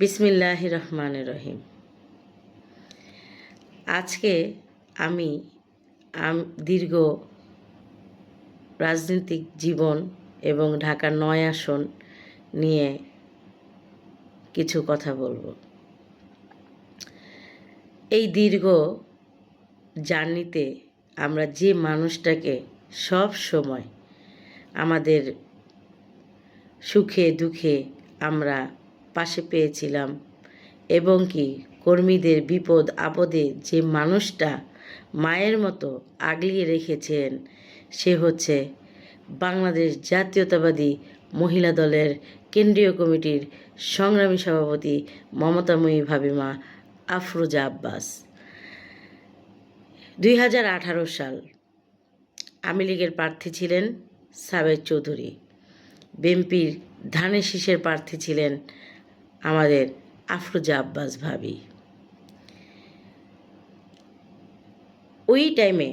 বিসমিল্লাহির রহমানির রহিম। আজকে আমি দীর্ঘ রাজনৈতিক জীবন এবং ঢাকা ৯ আসন নিয়ে কিছু কথা বলবো। এই দীর্ঘ জার্নিতে আমরা যে মানুষটাকে সব সময় আমাদের সুখে দুঃখে আমরা পাশে পেয়েছিলাম এবং কি কর্মীদের বিপদ আপদে যে মানুষটা মায়ের মতো আগলিয়ে রেখেছেন সে হচ্ছে বাংলাদেশ জাতীয়তাবাদী মহিলা দলের কেন্দ্রীয় কমিটির সংগ্রামী সভাপতি মমতাময়ী ভাবিমা আফরোজা আব্বাস। 2018 সাল আওয়ামী লীগের প্রার্থী ছিলেন সাবের চৌধুরী, বিএনপির ধানের শীষের প্রার্থী ছিলেন আমাদের আফরোজা আব্বাস ভাবি। ওই টাইমে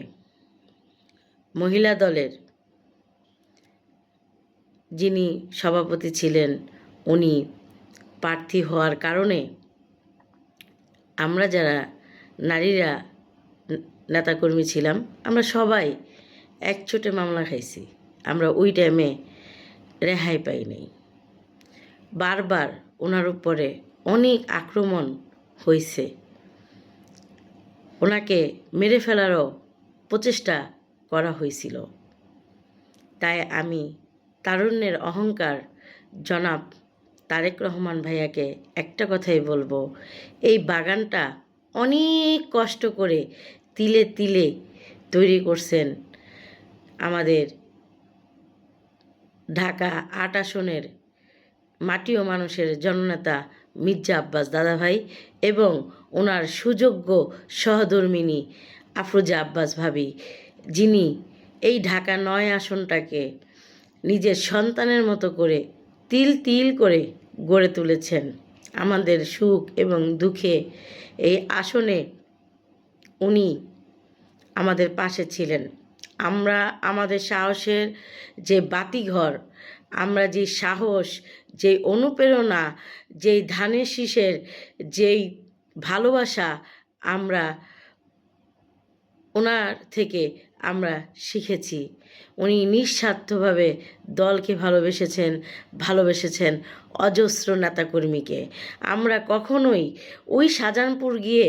মহিলা দলের যিনি সভাপতি ছিলেন উনি প্রার্থী হওয়ার কারণে আমরা যারা নারীরা নেতাকর্মী ছিলাম আমরা সবাই একচোটে মামলা খাইছি। আমরা ওই টাইমে রেহাই পাই নাই। বারবার ওনার উপরে অনেক আক্রমণ হয়েছে, ওনাকে মেরে ফেলারও প্রচেষ্টা করা হয়েছিল। তাই আমি তারুণ্যের অহংকার জনাব তারেক রহমান ভাইয়াকে একটা কথাই বলবো, এই বাগানটা অনেক কষ্ট করে তিলে তিলে তৈরি করছেন আমাদের ঢাকা ৮ আসনের মাটি ও মানুষের জননেতা মির্জা আব্বাস দাদাভাই এবং ওনার সুযোগ্য সহধর্মিণী আফরোজা আব্বাস ভাবি, যিনি এই ঢাকা ৯ আসনটাকে নিজের সন্তানের মতো করে তিল তিল করে গড়ে তুলেছেন। আমাদের সুখ এবং দুঃখে এই আসনে উনি আমাদের পাশে ছিলেন। আমরা আমাদের সাহসের যে বাতিঘর, আমরা যে সাহস, যেই অনুপ্রেরণা, যেই ধানের শীষের যেই ভালোবাসা আমরা ওনার থেকে আমরা শিখেছি। উনি নিঃস্বার্থভাবে দলকে ভালোবেসেছেন অজস্র নেতাকর্মীকে। আমরা কখনোই ওই শাহজাহানপুর গিয়ে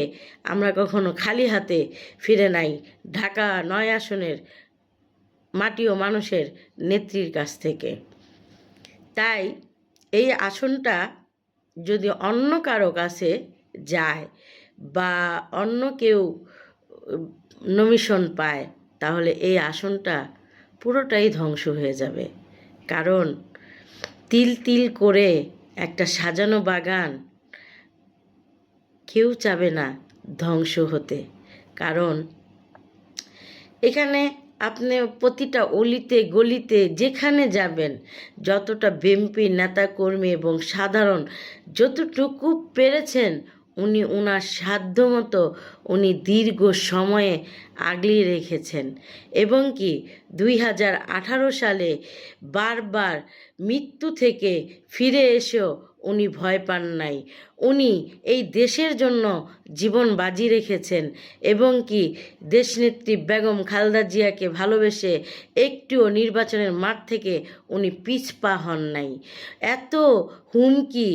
আমরা কখনো খালি হাতে ফিরে নাই ঢাকা ৯ আসনের মাটি ও মানুষের নেত্রীর কাছ থেকে। তাই এই আসনটা যদি অন্য কারো কাছে যায় বা অন্য কেউ নমিশন পায় তাহলে এই আসনটা পুরোটাই ধ্বংস হয়ে যাবে। কারণ তিল তিল করে একটা সাজানো বাগান কেউ চাবে না ধ্বংস হতে। কারণ এখানে আপনি প্রতিটা অলিতে গলিতে যেখানে যাবেন, যতটা বিএনপি নেতাকর্মী এবং সাধারণ যতটুকু পেরেছেন উনি ওনার সাধ্যমতো উনি দীর্ঘ সময়ে আগলিয়ে রেখেছেন এবং কি 2018 সালে বারবার মৃত্যু থেকে ফিরে এসেও উনি ভয় পান নাই। উনি এই দেশের জন্য জীবন বাজি রেখেছেন এবং কি দেশনেত্রী বেগম খালেদা জিয়াকে ভালোবেসে একটুও নির্বাচনের মাঠ থেকে উনি পিছপা হন নাই। এত হুমকি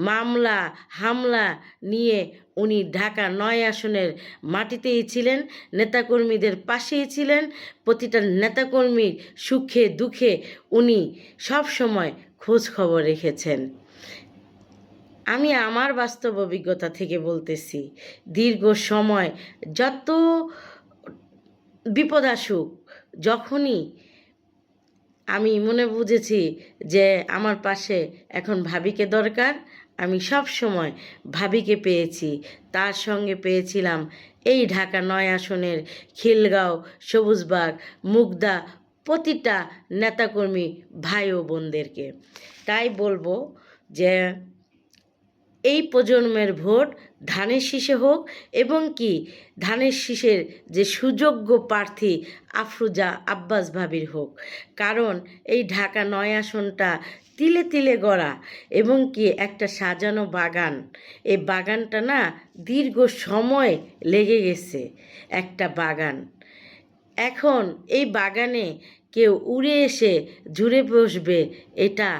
মামলা হামলা নিয়ে উনি ঢাকা ৯ আসনের মাটিতেই ছিলেন, নেতাকর্মীদের পাশেই ছিলেন। প্রতিটা নেতাকর্মীর সুখে দুঃখে উনি সব সময় খোঁজ খবর রেখেছেন। আমি আমার বাস্তব অভিজ্ঞতা থেকে বলতেছি, দীর্ঘ সময় যত বিপদ আসুক, যখনই আমি মনে বুঝেছি যে আমার পাশে এখন ভাবিকে দরকার, আমি সব সময় ভাবিকে পেয়েছি। তার সঙ্গে পেয়েছিলাম এই ঢাকা ৯ আসনের খিলগাঁও, সবুজবাগ, মুগদা প্রতিটা নেতাকর্মী ভাই ও বোনদেরকে। তাই বলবো যে এই প্রজন্মের ভোট ধানের শীষে হোক, এবং কি ধানের শীষের যে সুযোগ্য প্রার্থী আফরোজা আব্বাস ভাবির হোক। কারণ এই ঢাকা ৯ আসনটা তিলে তিলে গড়া, এবং কি একটা সাজানো বাগান। এই বাগানটা না দীর্ঘ সময় লেগে গেছে, একটা বাগান। এখন এই বাগানে কেউ উড়ে এসে জুড়ে বসবে, এটা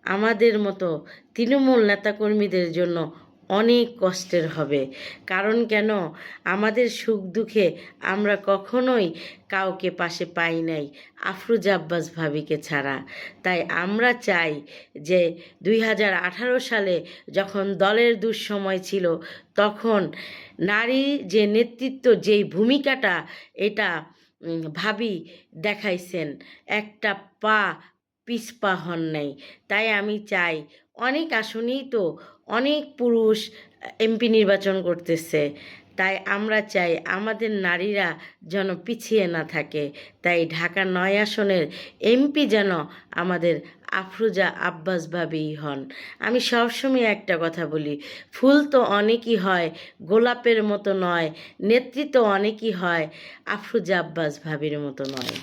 আমাদের মতো তৃণমূল নেতাকর্মীদের জন্য অনেক কষ্টের হবে। কারণ কেন, আমাদের সুখ দুঃখে আমরা কখনোই কাউকে পাশে পাই নাই আফরোজা আব্বাস ভাবিকে ছাড়া। তাই আমরা চাই যে 2018 সালে যখন দলের দুঃসময় ছিল, তখন নারী যে নেতৃত্ব, যেই ভূমিকাটা, এটা ভাবি দেখাইছেন, একটা পা পিছপা হন নাই। তাই আমি চাই, অনেক আসনেই তো অনেক পুরুষ এমপি নির্বাচন করতেছে, তাই আমরা চাই আমাদের নারীরা যেন পিছিয়ে না থাকে। তাই ঢাকা ৯ আসনের এমপি যেন আমাদের আফরোজা আব্বাস ভাবিই হন। আমি সবসময় একটা কথা বলি, ফুল তো অনেকই হয়, গোলাপের মতো নয়। নেতৃত্ব অনেকই হয়, আফরোজা আব্বাস ভাবির মতো নয়।